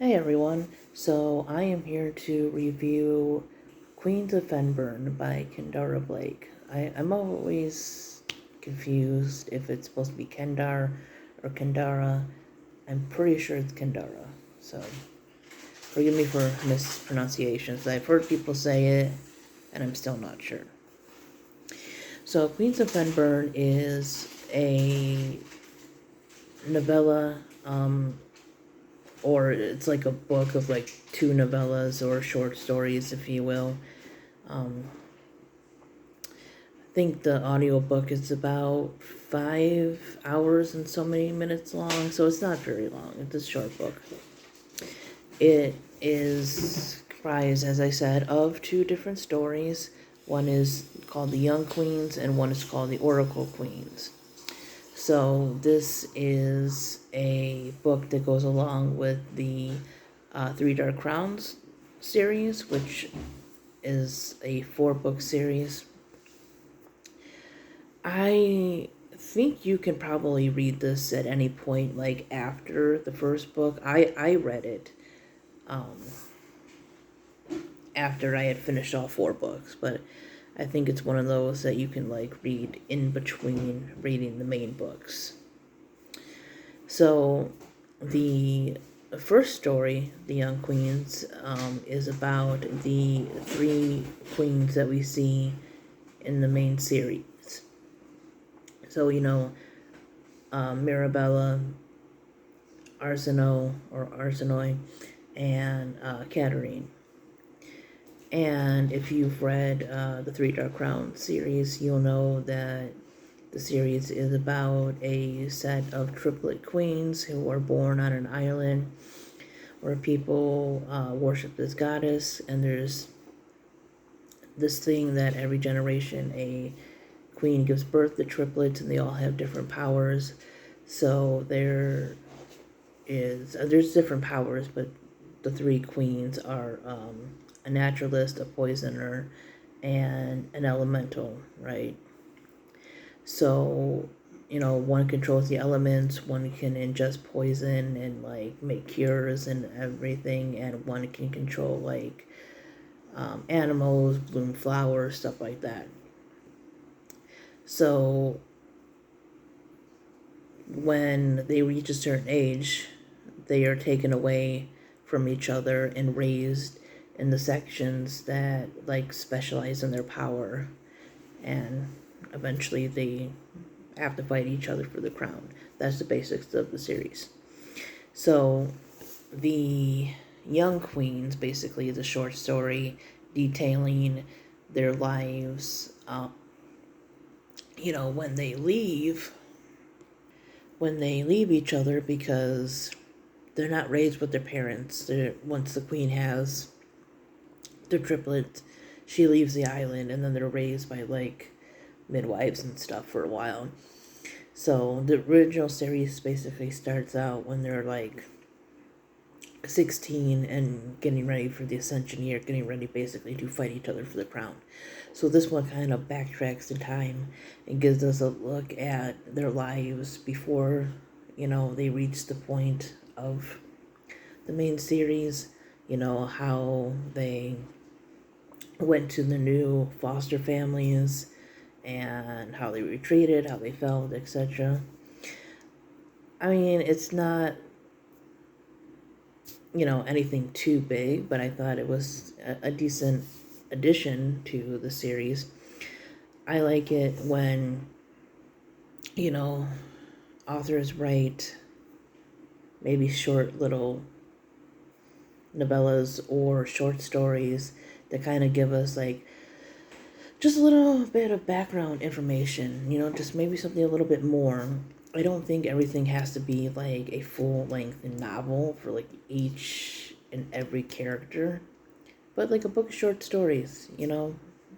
Hey everyone, so I am here to review Queens of Fenbirn by Kendara Blake. I'm always confused if it's supposed to be Kendar or Kendara. I'm pretty sure it's Kendara, so forgive me for mispronunciations. I've heard people say it, and I'm still not sure. So Queens of Fenbirn is a novella, or it's like a book of like two novellas or short stories, if you will. I think the audiobook is about 5 hours and so many minutes long, so it's not very long. It's a short book. It is comprised, as I said, of two different stories. One is called The Young Queens, and one is called The Oracle Queens. So this is a book that goes along with the Three Dark Crowns series, which is a 4-book series. I think you can probably read this at any point, like after the first book. I read it after I had finished all 4 books, but I think it's one of those that you can like read in between reading the main books. So the first story, The Young Queens, is about the 3 queens that we see in the main series. So, Mirabella, Arsinoe, and Katerine. And if you've read the Three Dark Crowns series, you'll know that the series is about a set of triplet queens who are born on an island where people worship this goddess, and there's this thing that every generation a queen gives birth to triplets, and they all have different powers. So there's different powers, but the 3 queens are a naturalist, a poisoner, and an elemental, right? So, one controls the elements, one can ingest poison and like make cures and everything, and one can control like animals, bloom flowers, stuff like that. So when they reach a certain age, they are taken away from each other and raised in the sections that like specialize in their power, and eventually they have to fight each other for the crown. That's the basics of the series. So the Young Queens basically is a short story detailing their lives when they leave each other, because they're not raised with their parents. Once the queen has their triplets, she leaves the island, and then they're raised by like midwives and stuff for a while. So the original series basically starts out when they're like 16 and getting ready for the Ascension year, getting ready basically to fight each other for the crown. So this one kind of backtracks in time and gives us a look at their lives before, they reach the point of the main series, how they went to the new foster families and how they were treated, how they felt, etc. I mean, it's not anything too big, but I thought it was a decent addition to the series. I like it when, authors write maybe short little novellas or short stories that kind of give us like just a little bit of background information, just maybe something a little bit more. I don't think everything has to be like a full-length novel for like each and every character, but like a book of short stories,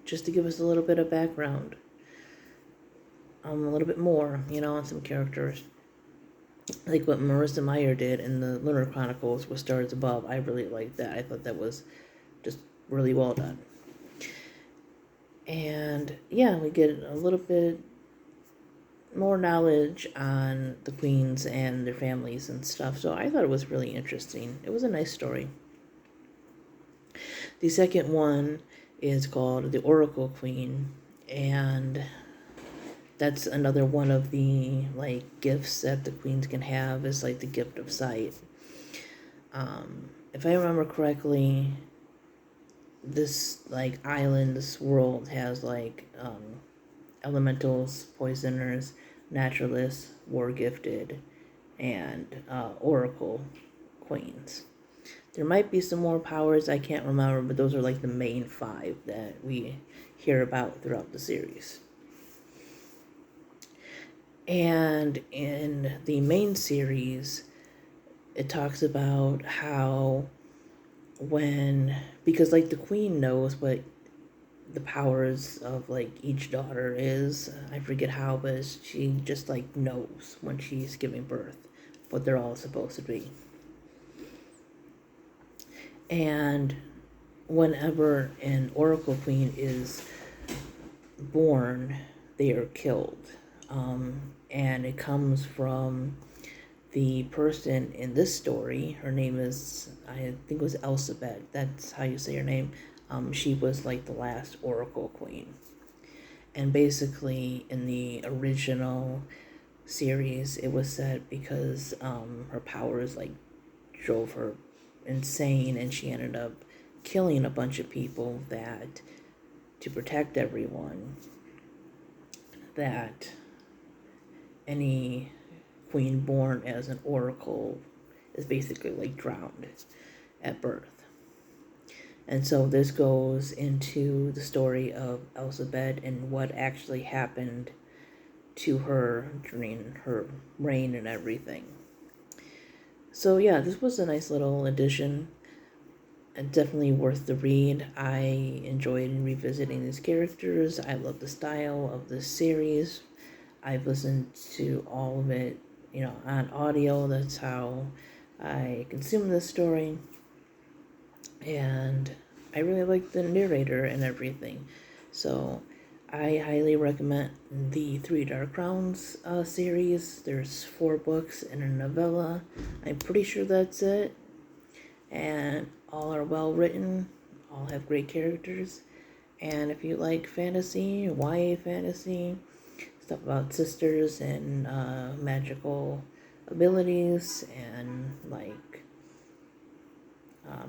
just to give us a little bit of background, a little bit more, on some characters. Like what Marissa Meyer did in the Lunar Chronicles with Stars Above. I really liked that. I thought that was just really well done. And yeah, we get a little bit more knowledge on the queens and their families and stuff. So I thought it was really interesting. It was a nice story. The second one is called The Oracle Queen, and that's another one of the like gifts that the queens can have, is like the gift of sight. If I remember correctly, this like island, this world has like elementals, poisoners, naturalists, war gifted, and oracle queens. There might be some more powers, I can't remember, but those are like the main 5 that we hear about throughout the series. And in the main series, it talks about how because like the queen knows what the powers of like each daughter is. I forget how, but she just like knows when she's giving birth what they're all supposed to be. And whenever an oracle queen is born, they are killed. And it comes from the person in this story. Her name is, I think it was Elizabeth. That's how you say her name. She was like the last oracle queen. And basically in the original series, it was said because her powers like drove her insane, and she ended up killing a bunch of people, that to protect everyone, that any queen born as an oracle is basically like drowned at birth. And so this goes into the story of Elizabeth and what actually happened to her during her reign and everything. So yeah, this was a nice little addition, and definitely worth the read. I enjoyed revisiting these characters. I love the style of this series. I've listened to all of it, on audio. That's how I consume this story. And I really like the narrator and everything. So I highly recommend the Three Dark Crowns series. There's 4 books and a novella. I'm pretty sure that's it. And all are well written. All have great characters. And if you like fantasy, YA fantasy, stuff about sisters and magical abilities, and like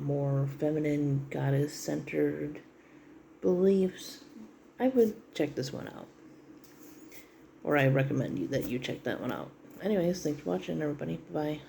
more feminine, goddess-centered beliefs, I would check this one out. Or I recommend that you check that one out. Anyways, thanks for watching, everybody. Bye.